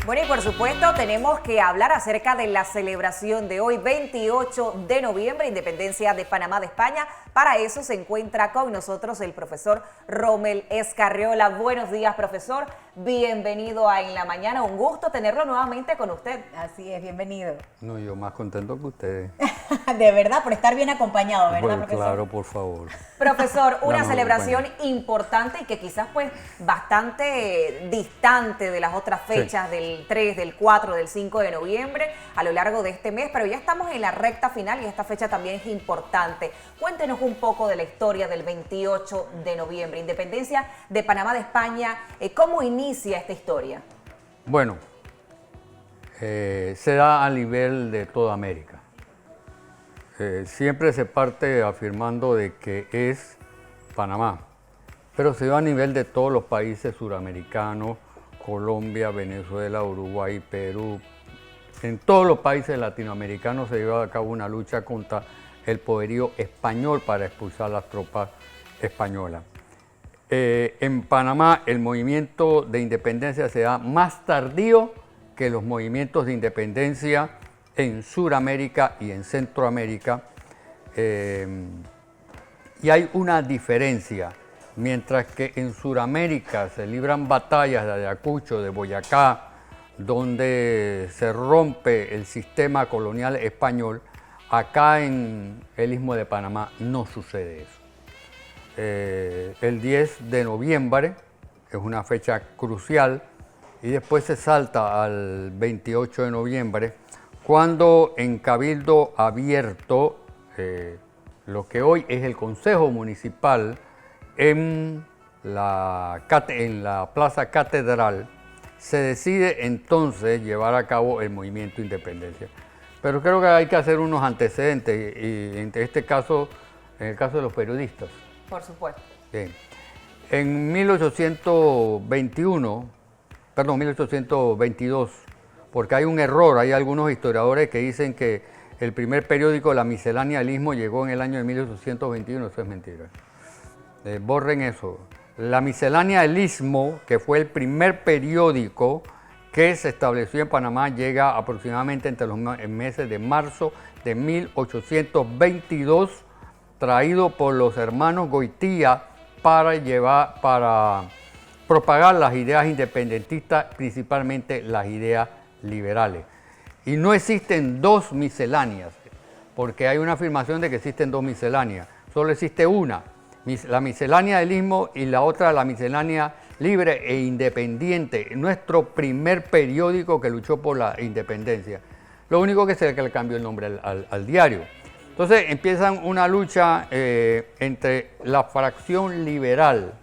Bueno, y por supuesto tenemos que hablar acerca de la celebración de hoy, 28 de noviembre, Independencia de Panamá de España. Para eso se encuentra con nosotros el profesor Rommel Escarriola. Buenos días, profesor. Bienvenido a En la Mañana. Un gusto tenerlo nuevamente con usted. Así es, bienvenido. No, yo más contento que ustedes. De verdad, por estar bien acompañado, ¿verdad, Bueno, profesor? claro, por favor. Profesor, una Dame celebración importante y que quizás pues bastante distante de las otras fechas del 3, del 4, del 5 de noviembre a lo largo de este mes, pero ya estamos en la recta final y esta fecha también es importante. Cuéntenos un poco de la historia del 28 de noviembre, Independencia de Panamá de España. ¿Cómo inicia esta historia? Bueno, se da a nivel de toda América. Siempre se parte afirmando de que es Panamá, pero se da a nivel de todos los países suramericanos, Colombia, Venezuela, Uruguay, Perú. En todos los países latinoamericanos se lleva a cabo una lucha contra el poderío español para expulsar las tropas españolas. En Panamá el movimiento de independencia se da más tardío que los movimientos de independencia en Suramérica y en Centroamérica. Y hay una diferencia. Mientras que en Suramérica se libran batallas de Ayacucho, de Boyacá, donde se rompe el sistema colonial español, acá en el Istmo de Panamá no sucede eso. El 10 de noviembre es una fecha crucial y después se salta al 28 de noviembre, cuando en Cabildo Abierto, lo que hoy es el Consejo Municipal, en la Plaza Catedral, se decide entonces llevar a cabo el movimiento de independencia. Pero creo que hay que hacer unos antecedentes, y en este caso, en el caso de los periodistas. Por supuesto. Bien. En 1822, porque hay un error, hay algunos historiadores que dicen que el primer periódico, La Miscelánea del Istmo, llegó en el año de 1821, eso es mentira. Borren eso. La Miscelánea del Istmo, que fue el primer periódico que se estableció en Panamá, llega aproximadamente entre los meses de marzo de 1822, traído por los hermanos Goitía para propagar las ideas independentistas, principalmente las ideas liberales. Y no existen dos misceláneas, porque hay una afirmación de que existen dos misceláneas, solo existe una, la Miscelánea del Istmo, y la otra, la Miscelánea Libre e Independiente, nuestro primer periódico que luchó por la independencia. Lo único que se le cambió el nombre al diario. Entonces empiezan una lucha entre la fracción liberal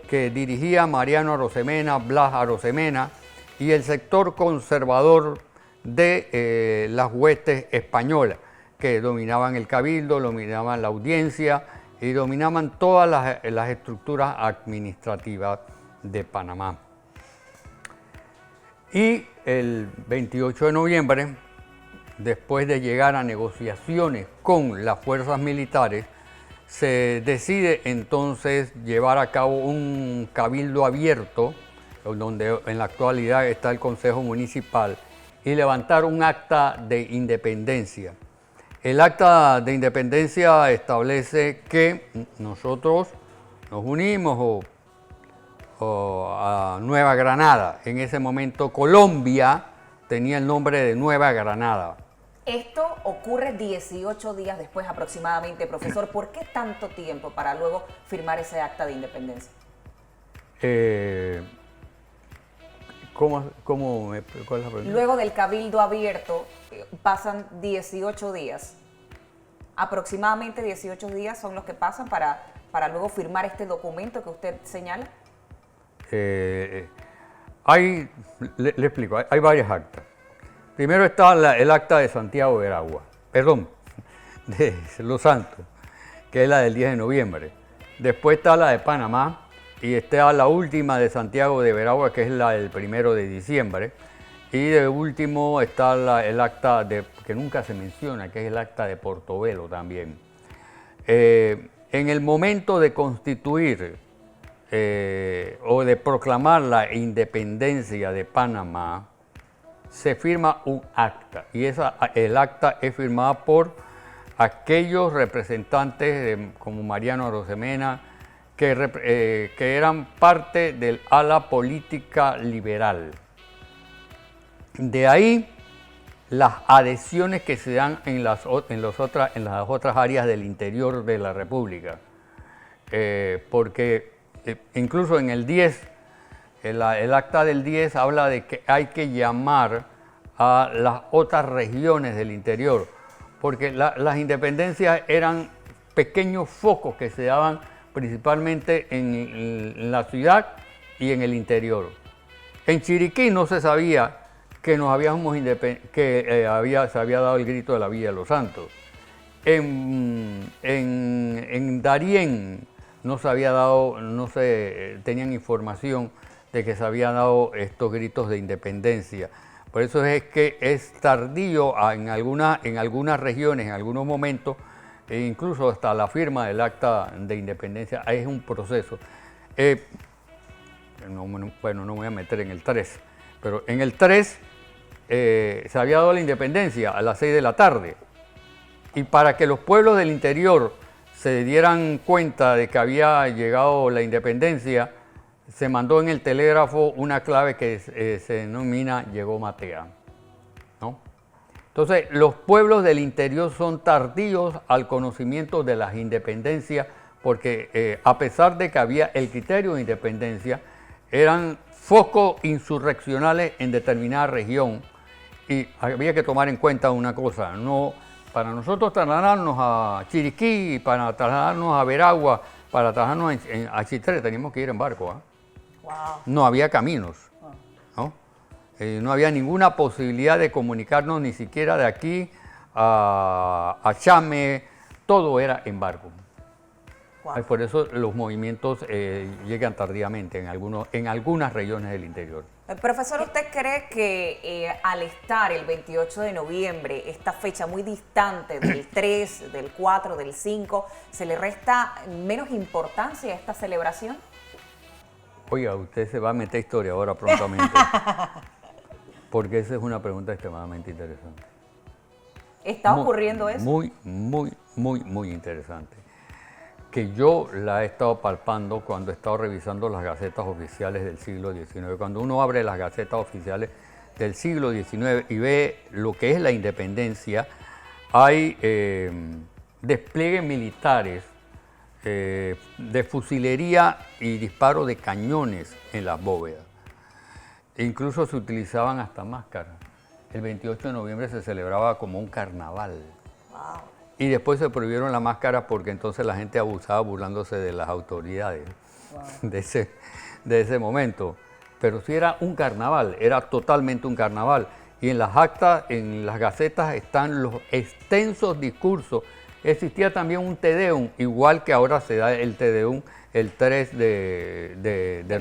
que dirigía Mariano Arosemena, Blas Arosemena, y el sector conservador de las huestes españolas, que dominaban el cabildo, dominaban la audiencia y dominaban todas las estructuras administrativas de Panamá. Y el 28 de noviembre, después de llegar a negociaciones con las fuerzas militares, se decide entonces llevar a cabo un cabildo abierto, donde en la actualidad está el Consejo Municipal, y levantar un acta de independencia. El acta de independencia establece que nosotros nos unimos a Nueva Granada. En ese momento Colombia tenía el nombre de Nueva Granada. Esto ocurre 18 días después aproximadamente, profesor. ¿Por qué tanto tiempo para luego firmar ese acta de independencia? ¿Cuál es la pregunta? Luego del cabildo abierto pasan 18 días. Aproximadamente 18 días son los que pasan para luego firmar este documento que usted señala. Le explico, hay varias actas. Primero está el acta de Santiago de Veragua, de Los Santos, que es la del 10 de noviembre. Después está la de Panamá y está la última de Santiago de Veragua, que es la del 1 de diciembre. Y de último está el acta que nunca se menciona, que es el acta de Portobelo también. En el momento de constituir o de proclamar la independencia de Panamá, se firma un acta y el acta es firmada por aquellos representantes como Mariano Arosemena que eran parte del ala política liberal. De ahí las adhesiones que se dan en las otras áreas del interior de la República. Porque incluso en el 10, el acta del 10 habla de que hay que llamar a las otras regiones del interior, porque las independencias eran pequeños focos que se daban principalmente en la ciudad y en el interior. En Chiriquí no se sabía que se había dado el grito de la Villa de los Santos. En Darién no se tenían información de que se habían dado estos gritos de independencia. Por eso es que es tardío en algunas regiones, en algunos momentos, e incluso hasta la firma del acta de independencia, es un proceso. Bueno, no me voy a meter en el 3, pero en el 3 se había dado la independencia a las 6 de la tarde. Y para que los pueblos del interior se dieran cuenta de que había llegado la independencia, se mandó en el telégrafo una clave que se denomina Llegó Matea, ¿no? Entonces, los pueblos del interior son tardíos al conocimiento de las independencias porque a pesar de que había el criterio de independencia, eran focos insurreccionales en determinada región y había que tomar en cuenta una cosa, para nosotros trasladarnos a Chiriquí, para trasladarnos a Veragua, para trasladarnos a Chitré, teníamos que ir en barco, ¿eh? Wow. No había caminos, ¿no? No había ninguna posibilidad de comunicarnos ni siquiera de aquí a Chame, todo era en barco. Wow. Por eso los movimientos llegan tardíamente en algunas regiones del interior. Profesor, ¿usted cree que al estar el 28 de noviembre, esta fecha muy distante del 3, del 4, del 5, se le resta menos importancia a esta celebración? Oiga, usted se va a meter historia ahora prontamente, porque esa es una pregunta extremadamente interesante. ¿Está ocurriendo eso? Muy interesante. Que yo la he estado palpando cuando he estado revisando las gacetas oficiales del siglo XIX. Cuando uno abre las gacetas oficiales del siglo XIX y ve lo que es la independencia, hay despliegues militares de fusilería y disparo de cañones en las bóvedas. E incluso se utilizaban hasta máscaras. El 28 de noviembre se celebraba como un carnaval. Wow. Y después se prohibieron las máscaras porque entonces la gente abusaba burlándose de las autoridades de ese momento. Pero sí era un carnaval, era totalmente un carnaval. Y en las actas, en las gacetas están los extensos discursos. Existía también un Te Deum, igual que ahora se da el Te Deum el 3 de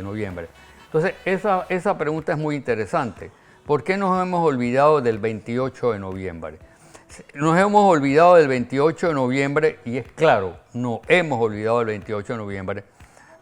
noviembre. Entonces esa pregunta es muy interesante. ¿Por qué nos hemos olvidado del 28 de noviembre? Nos hemos olvidado del 28 de noviembre y es claro, nos hemos olvidado del 28 de noviembre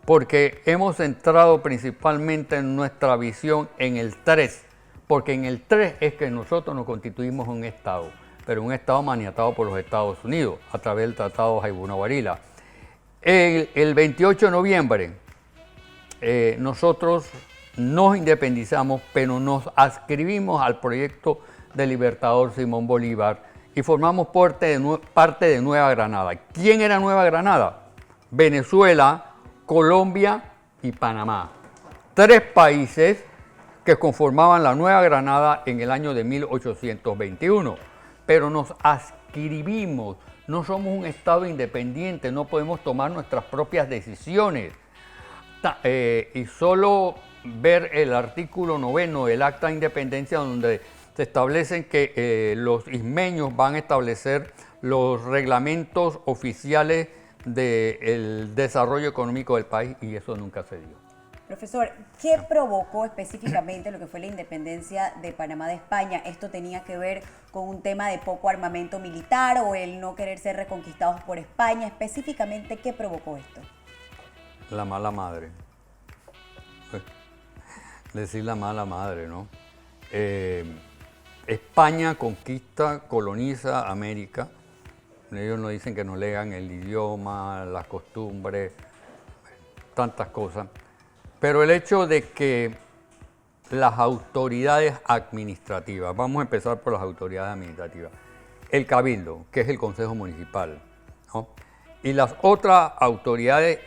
porque hemos centrado principalmente en nuestra visión en el 3, porque en el 3 es que nosotros nos constituimos un Estado, pero un Estado maniatado por los Estados Unidos a través del Tratado de Jaibuna-Guarila. El 28 de noviembre nosotros nos independizamos, pero nos adscribimos al proyecto del libertador Simón Bolívar y formamos parte de Nueva Granada. ¿Quién era Nueva Granada? Venezuela, Colombia y Panamá. 3 países que conformaban la Nueva Granada en el año de 1821. Pero nos adscribimos, no somos un Estado independiente, no podemos tomar nuestras propias decisiones. Y solo ver el artículo 9 del Acta de Independencia, donde se establecen que los ismeños van a establecer los reglamentos oficiales del desarrollo económico del país, y eso nunca se dio. Profesor, ¿qué provocó específicamente lo que fue la independencia de Panamá de España? ¿Esto tenía que ver con un tema de poco armamento militar o el no querer ser reconquistados por España? Específicamente, ¿qué provocó esto? La mala madre. Decir la mala madre, ¿no? España conquista, coloniza América. Ellos nos dicen que nos legan el idioma, las costumbres, tantas cosas. Pero el hecho de que las autoridades administrativas, vamos a empezar por las autoridades administrativas, el Cabildo, que es el Consejo Municipal, ¿no? Y las otras autoridades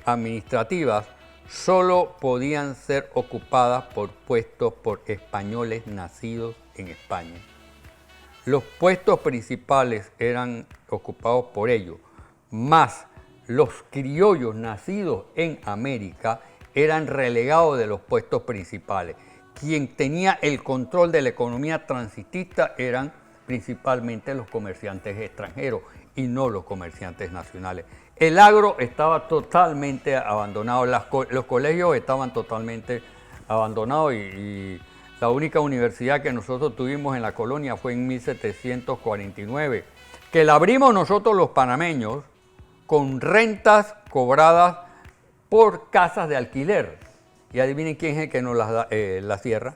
administrativas solo podían ser ocupadas por puestos por españoles nacidos en España. Los puestos principales eran ocupados por ellos, más los criollos nacidos en América eran relegados de los puestos principales. Quien tenía el control de la economía transitista eran principalmente los comerciantes extranjeros y no los comerciantes nacionales. El agro estaba totalmente abandonado, los colegios estaban totalmente abandonados y la única universidad que nosotros tuvimos en la colonia fue en 1749, que la abrimos nosotros los panameños con rentas cobradas por casas de alquiler. Y adivinen quién es el que nos las cierra.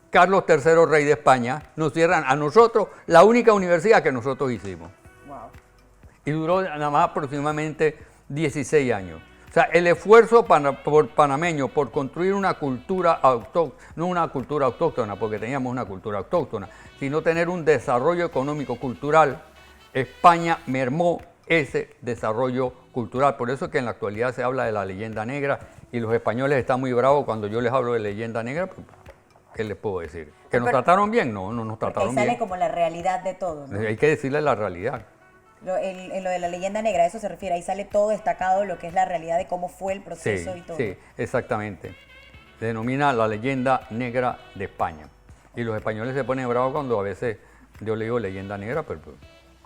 Carlos III, rey de España, nos cierran a nosotros la única universidad que nosotros hicimos. Wow. Y duró nada más aproximadamente 16 años. O sea, el esfuerzo por panameño por construir una cultura autóctona, no una cultura autóctona porque teníamos una cultura autóctona, sino tener un desarrollo económico cultural, España mermó ese desarrollo cultural. Por eso es que en la actualidad se habla de la leyenda negra y los españoles están muy bravos cuando yo les hablo de leyenda negra. Pues, ¿qué les puedo decir? ¿Que nos trataron bien? No, no nos trataron bien. Ahí sale como la realidad de todo, ¿no? Hay que decirle la realidad. Lo de la leyenda negra, a eso se refiere, ahí sale todo destacado, lo que es la realidad de cómo fue el proceso y todo. Sí, exactamente. Se denomina la leyenda negra de España. Y los españoles se ponen bravos cuando a veces yo le digo leyenda negra, pero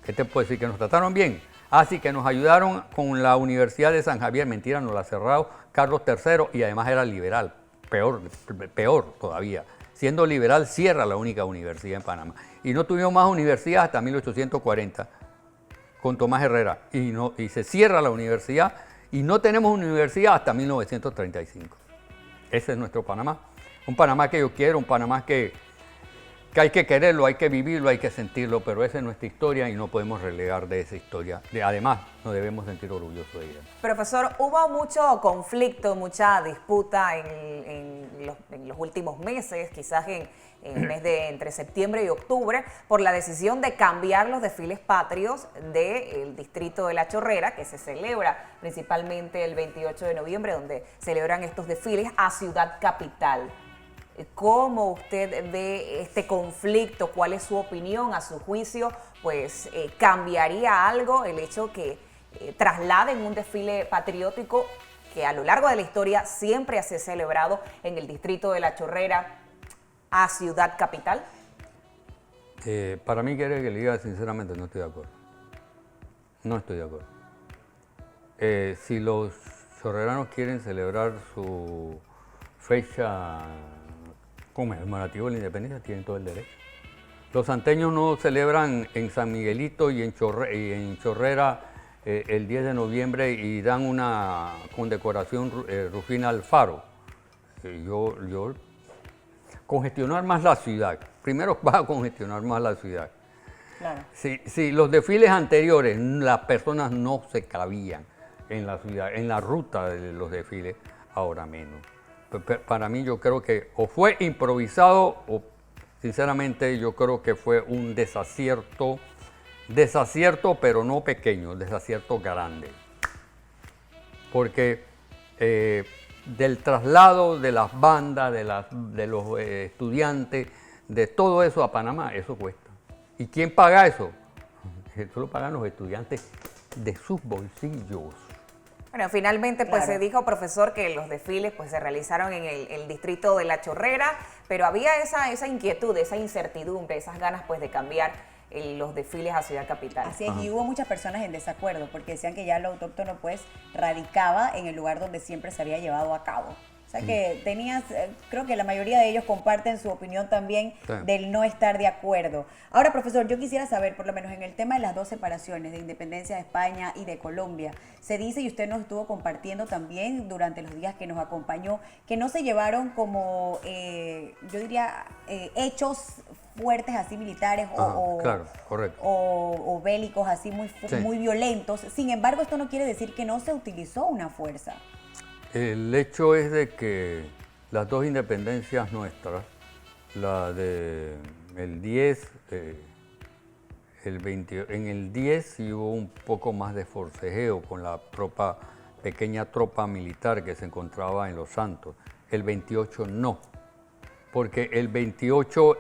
¿qué te puedo decir? ¿Que nos trataron bien? Así que nos ayudaron con la Universidad de San Javier, mentira, nos la cerró Carlos III y además era liberal, peor todavía. Siendo liberal, cierra la única universidad en Panamá. Y no tuvimos más universidad hasta 1840. Con Tomás Herrera, y se cierra la universidad, y no tenemos universidad hasta 1935. Ese es nuestro Panamá. Un Panamá que yo quiero, un Panamá que hay que quererlo, hay que vivirlo, hay que sentirlo, pero esa es nuestra historia y no podemos relegar de esa historia. Además, nos debemos sentir orgullosos de ella. Profesor, hubo mucho conflicto, mucha disputa en los últimos meses, quizás en el mes de entre septiembre y octubre, por la decisión de cambiar los desfiles patrios del distrito de La Chorrera, que se celebra principalmente el 28 de noviembre, donde celebran estos desfiles, a Ciudad Capital. ¿Cómo usted ve este conflicto? ¿Cuál es su opinión? A su juicio, pues, ¿cambiaría algo el hecho que trasladen un desfile patriótico que a lo largo de la historia siempre se ha celebrado en el distrito de La Chorrera a Ciudad Capital? Para mí, quiere que le diga sinceramente, no estoy de acuerdo. No estoy de acuerdo. Si los chorreranos quieren celebrar su fecha conmemorativa de la independencia, tienen todo el derecho. Los santeños no celebran en San Miguelito y en Chorrera el 10 de noviembre y dan una condecoración Rufina al Faro. Yo congestionar más la ciudad. Primero va a congestionar más la ciudad. Claro. Si los desfiles anteriores las personas no se cabían en la ciudad, en la ruta de los desfiles, ahora menos. Para mí yo creo que o fue improvisado o sinceramente yo creo que fue un desacierto pero no pequeño, desacierto grande. Porque del traslado de las bandas, de los estudiantes, de todo eso a Panamá, eso cuesta. ¿Y quién paga eso? Eso lo pagan los estudiantes de sus bolsillos. Bueno, finalmente pues Claro. se dijo, profesor, que los desfiles pues se realizaron en el distrito de La Chorrera, pero había esa inquietud, esa incertidumbre, esas ganas pues de cambiar los desfiles a Ciudad Capital. Así es, y hubo muchas personas en desacuerdo porque decían que ya lo autóctono pues radicaba en el lugar donde siempre se había llevado a cabo. O sea que tenías, creo que la mayoría de ellos comparten su opinión también Sí. del no estar de acuerdo. Ahora, profesor, yo quisiera saber, por lo menos en el tema de las dos separaciones, de independencia de España y de Colombia, se dice, y usted nos estuvo compartiendo también durante los días que nos acompañó, que no se llevaron como yo diría, hechos fuertes así militares claro, correcto. o bélicos así Sí. muy violentos. Sin embargo, esto no quiere decir que no se utilizó una fuerza. El hecho es de que las dos independencias nuestras, la de el 10, en el 10 sí hubo un poco más de forcejeo con la pequeña tropa militar que se encontraba en Los Santos. El 28 no, porque el 28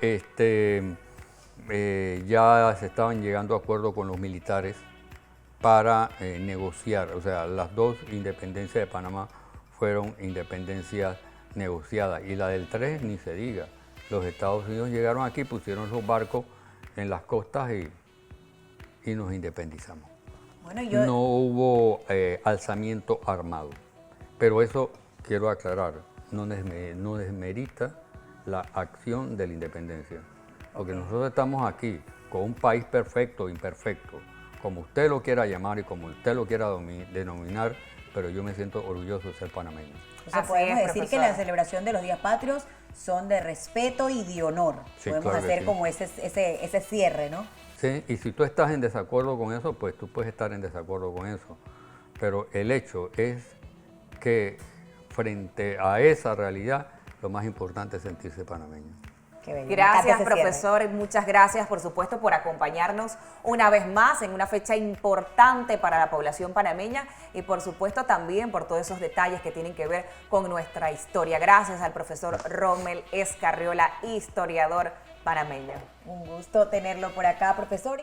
ya se estaban llegando a acuerdo con los militares para negociar. O sea, las dos independencias de Panamá fueron independencias negociadas, y la del 3 ni se diga. Los Estados Unidos llegaron aquí, pusieron los barcos en las costas y nos independizamos. Bueno, No hubo alzamiento armado, pero eso quiero aclarar, no desmerita la acción de la independencia, porque nosotros estamos aquí con un país perfecto, imperfecto, como usted lo quiera llamar y como usted lo quiera denominar, pero yo me siento orgulloso de ser panameño. O sea, Así podemos es, decir que profesor. la celebración de los días patrios son de respeto y de honor. Sí, Podemos claro que hacer sí. como ese cierre, ¿no? ¿Sí? Y si tú estás en desacuerdo con eso, pues tú puedes estar en desacuerdo con eso. Pero el hecho es que frente a esa realidad, lo más importante es sentirse panameño. Qué bello. Me Gracias, encanta ese cierre. profesor. Muchas gracias, por supuesto, por acompañarnos una vez más en una fecha importante para la población panameña y, por supuesto, también por todos esos detalles que tienen que ver con nuestra historia. Gracias al profesor Rommel Escarriola, historiador panameño. Un gusto tenerlo por acá, profesor.